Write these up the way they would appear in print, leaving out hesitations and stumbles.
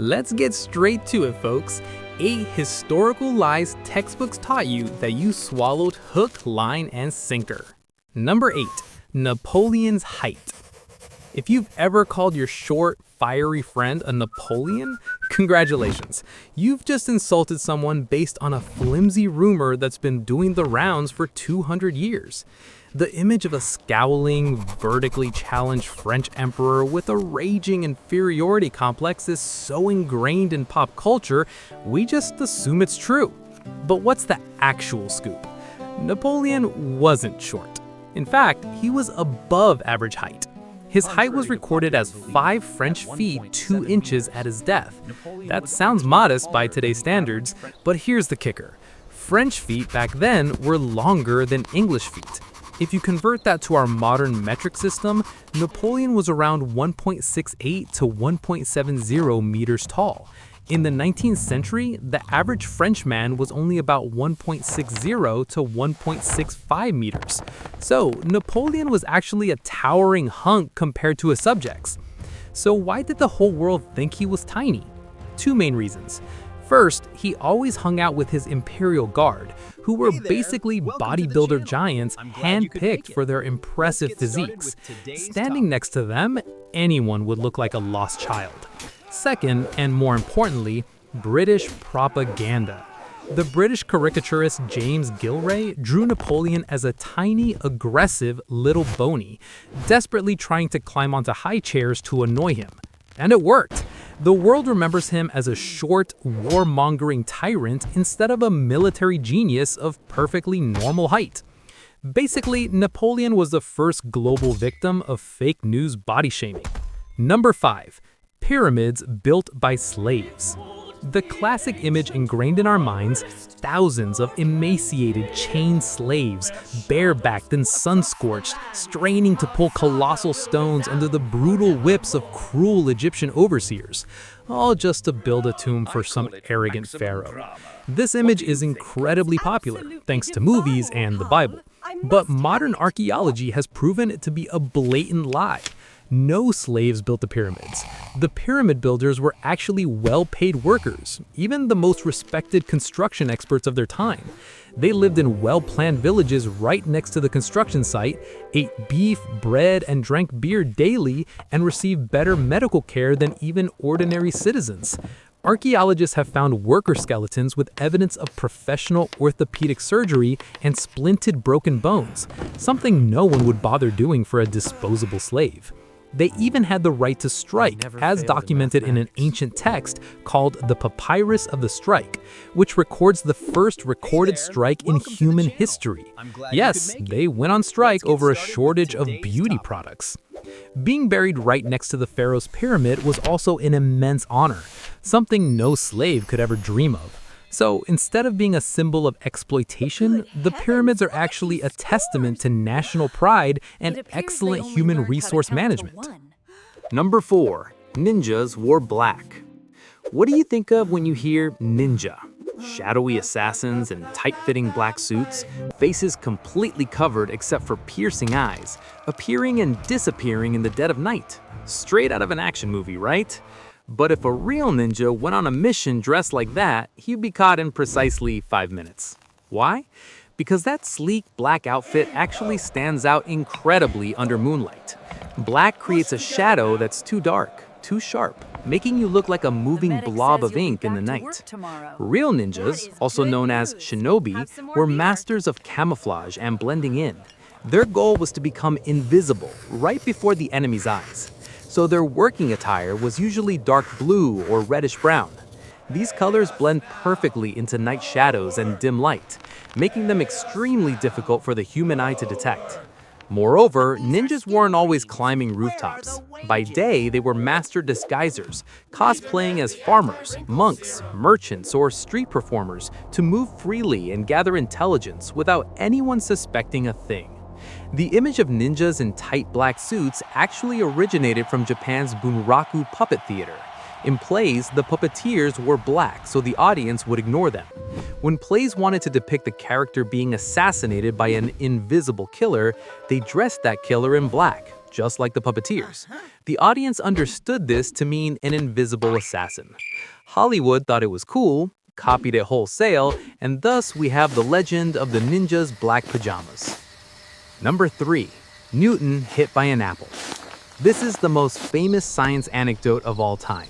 Let's get straight to it, folks. 8 historical lies textbooks taught you that you swallowed hook, line, and sinker. Number 8. Napoleon's height. If you've ever called your short, fiery friend a Napoleon, congratulations. You've just insulted someone based on a flimsy rumor that's been doing the rounds for 200 years. The image of a scowling, vertically challenged French emperor with a raging inferiority complex is so ingrained in pop culture, we just assume it's true. But what's the actual scoop? Napoleon wasn't short. In fact, he was above average height. His height was recorded as 5 French feet 2 inches at his death. That sounds modest by today's standards, but here's the kicker. French feet back then were longer than English feet. If you convert that to our modern metric system, Napoleon was around 1.68 to 1.70 meters tall. In the 19th century, the average Frenchman was only about 1.60 to 1.65 meters. So Napoleon was actually a towering hunk compared to his subjects. So why did the whole world think he was tiny? 2 main reasons. First, he always hung out with his imperial guard, who were basically bodybuilder giants handpicked for their impressive physiques. Standing next to them, anyone would look like a lost child. Second, and more importantly, British propaganda. The British caricaturist James Gillray drew Napoleon as a tiny, aggressive little bony, desperately trying to climb onto high chairs to annoy him. And it worked. The world remembers him as a short, warmongering tyrant instead of a military genius of perfectly normal height. Basically, Napoleon was the first global victim of fake news body shaming. Number 5. Pyramids built by slaves. The classic image ingrained in our minds, thousands of emaciated, chained slaves, barebacked and sun-scorched, straining to pull colossal stones under the brutal whips of cruel Egyptian overseers, all just to build a tomb for some arrogant pharaoh. This image is incredibly popular, thanks to movies and the Bible. But modern archaeology has proven it to be a blatant lie. No slaves built the pyramids. The pyramid builders were actually well-paid workers, even the most respected construction experts of their time. They lived in well-planned villages right next to the construction site, ate beef, bread, and drank beer daily, and received better medical care than even ordinary citizens. Archaeologists have found worker skeletons with evidence of professional orthopedic surgery and splinted broken bones, something no one would bother doing for a disposable slave. They even had the right to strike, as documented in an ancient text called the Papyrus of the Strike, which records the first recorded strike in human history. Yes, they went on strike over a shortage of beauty products. Being buried right next to the pharaoh's pyramid was also an immense honor, something no slave could ever dream of. So instead of being a symbol of exploitation, the pyramids are actually a testament to national pride and excellent human resource management. Number 4. Ninjas wore black. What do you think of when you hear ninja? Shadowy assassins in tight-fitting black suits, faces completely covered except for piercing eyes, appearing and disappearing in the dead of night. Straight out of an action movie, right? But if a real ninja went on a mission dressed like that, he'd be caught in precisely 5 minutes. Why? Because that sleek black outfit actually stands out incredibly under moonlight. Black creates a shadow that's too dark, too sharp, making you look like a moving blob of ink in the night. Real ninjas, also known as shinobi, were masters of camouflage and blending in. Their goal was to become invisible right before the enemy's eyes. So their working attire was usually dark blue or reddish brown. These colors blend perfectly into night shadows and dim light, making them extremely difficult for the human eye to detect. Moreover, ninjas weren't always climbing rooftops. By day, they were master disguisers, cosplaying as farmers, monks, merchants, or street performers to move freely and gather intelligence without anyone suspecting a thing. The image of ninjas in tight black suits actually originated from Japan's bunraku puppet theater. In plays, the puppeteers wore black so the audience would ignore them. When plays wanted to depict the character being assassinated by an invisible killer, they dressed that killer in black, just like the puppeteers. The audience understood this to mean an invisible assassin. Hollywood thought it was cool, copied it wholesale, and thus we have the legend of the ninja's black pajamas. Number 3. Newton hit by an apple. This is the most famous science anecdote of all time.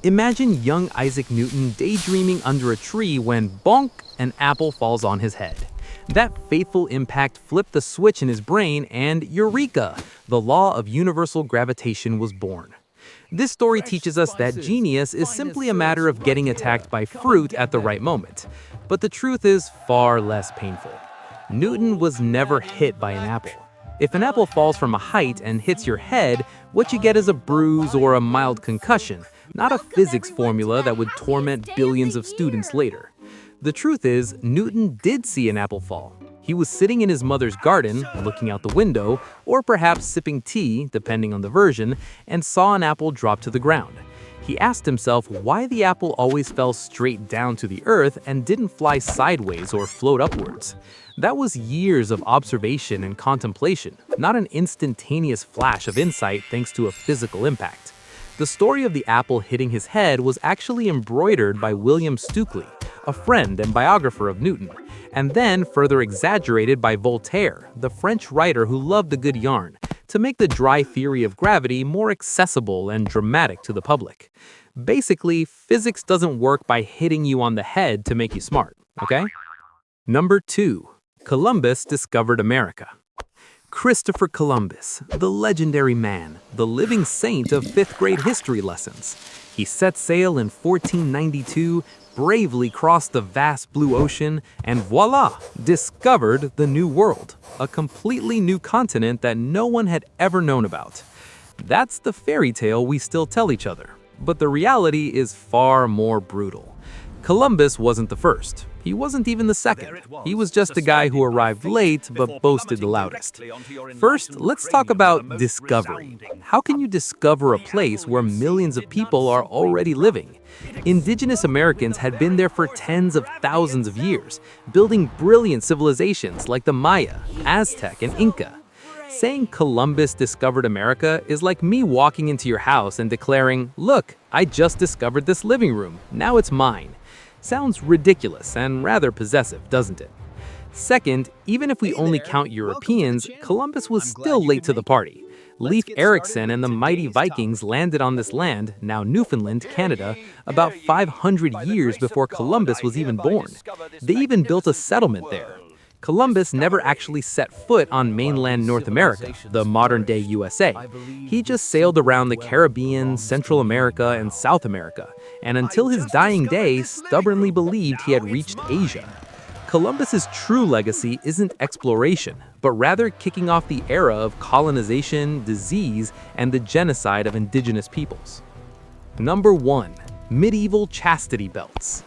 Imagine young Isaac Newton daydreaming under a tree when, bonk, an apple falls on his head. That fateful impact flipped the switch in his brain and eureka! The law of universal gravitation was born. This story teaches us that genius is simply a matter of getting attacked by fruit at the right moment. But the truth is far less painful. Newton was never hit by an apple. If an apple falls from a height and hits your head, what you get is a bruise or a mild concussion, not a physics formula that would torment billions of students later. The truth is, Newton did see an apple fall. He was sitting in his mother's garden, looking out the window, or perhaps sipping tea, depending on the version, and saw an apple drop to the ground. He asked himself why the apple always fell straight down to the earth and didn't fly sideways or float upwards. That was years of observation and contemplation, not an instantaneous flash of insight thanks to a physical impact. The story of the apple hitting his head was actually embroidered by William Stukeley, a friend and biographer of Newton, and then further exaggerated by Voltaire, the French writer who loved a good yarn, to make the dry theory of gravity more accessible and dramatic to the public. Basically, physics doesn't work by hitting you on the head to make you smart, okay? Number 2. Columbus discovered America. Christopher Columbus, the legendary man, the living saint of 5th grade history lessons. He set sail in 1492, bravely crossed the vast blue ocean, and voila, discovered the New World, a completely new continent that no one had ever known about. That's the fairy tale we still tell each other, but the reality is far more brutal. Columbus wasn't the first. He wasn't even the second. He was just a guy who arrived late but boasted the loudest. First, let's talk about discovery. How can you discover a place where millions of people are already living? Indigenous Americans had been there for tens of thousands of years, building brilliant civilizations like the Maya, Aztec, and Inca. Saying Columbus discovered America is like me walking into your house and declaring, "Look, I just discovered this living room. Now it's mine." Sounds ridiculous and rather possessive, doesn't it? Second, even if we only count Europeans, Columbus was still late to the party. Leif Erikson and the mighty Vikings landed on this land, now Newfoundland, Canada, about 500 years before Columbus was even born. They even built a settlement there. Columbus never actually set foot on mainland North America, the modern-day USA. He just sailed around the Caribbean, Central America, and South America, and until his dying day, stubbornly believed he had reached Asia. Columbus's true legacy isn't exploration, but rather kicking off the era of colonization, disease, and the genocide of indigenous peoples. Number 1. Medieval chastity belts.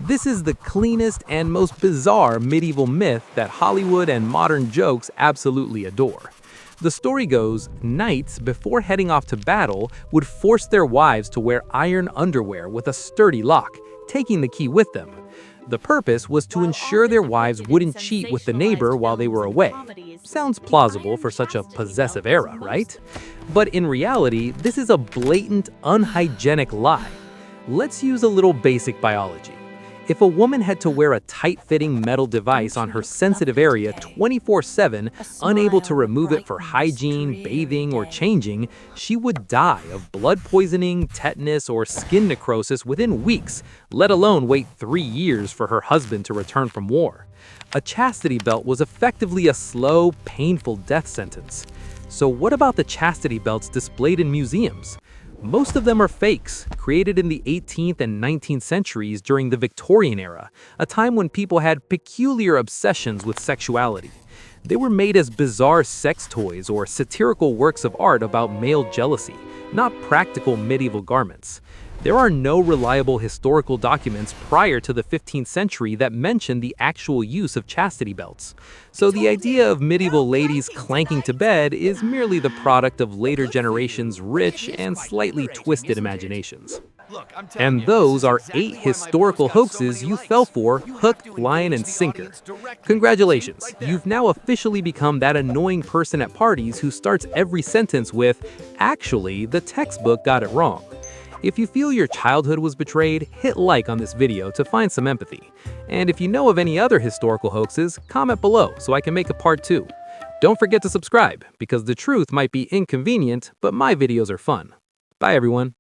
This is the cleanest and most bizarre medieval myth that Hollywood and modern jokes absolutely adore. The story goes, knights, before heading off to battle, would force their wives to wear iron underwear with a sturdy lock, taking the key with them. The purpose was to ensure their wives wouldn't cheat with the neighbor while they were away. Sounds plausible for such a possessive era, right? But in reality, this is a blatant, unhygienic lie. Let's use a little basic biology. If a woman had to wear a tight-fitting metal device on her sensitive area 24/7, unable to remove it for hygiene, bathing, or changing, she would die of blood poisoning, tetanus, or skin necrosis within weeks, let alone wait 3 years for her husband to return from war. A chastity belt was effectively a slow, painful death sentence. So what about the chastity belts displayed in museums? Most of them are fakes, created in the 18th and 19th centuries during the Victorian era, a time when people had peculiar obsessions with sexuality. They were made as bizarre sex toys or satirical works of art about male jealousy, not practical medieval garments. There are no reliable historical documents prior to the 15th century that mention the actual use of chastity belts. So the idea of medieval ladies clanking to bed is merely the product of later generations' rich and slightly twisted imaginations. And those are 8 historical hoaxes you fell for hook, line, and sinker. Congratulations, you've now officially become that annoying person at parties who starts every sentence with, "Actually, the textbook got it wrong." If you feel your childhood was betrayed, hit like on this video to find some empathy. And if you know of any other historical hoaxes, comment below so I can make a part 2. Don't forget to subscribe, because the truth might be inconvenient, but my videos are fun. Bye everyone.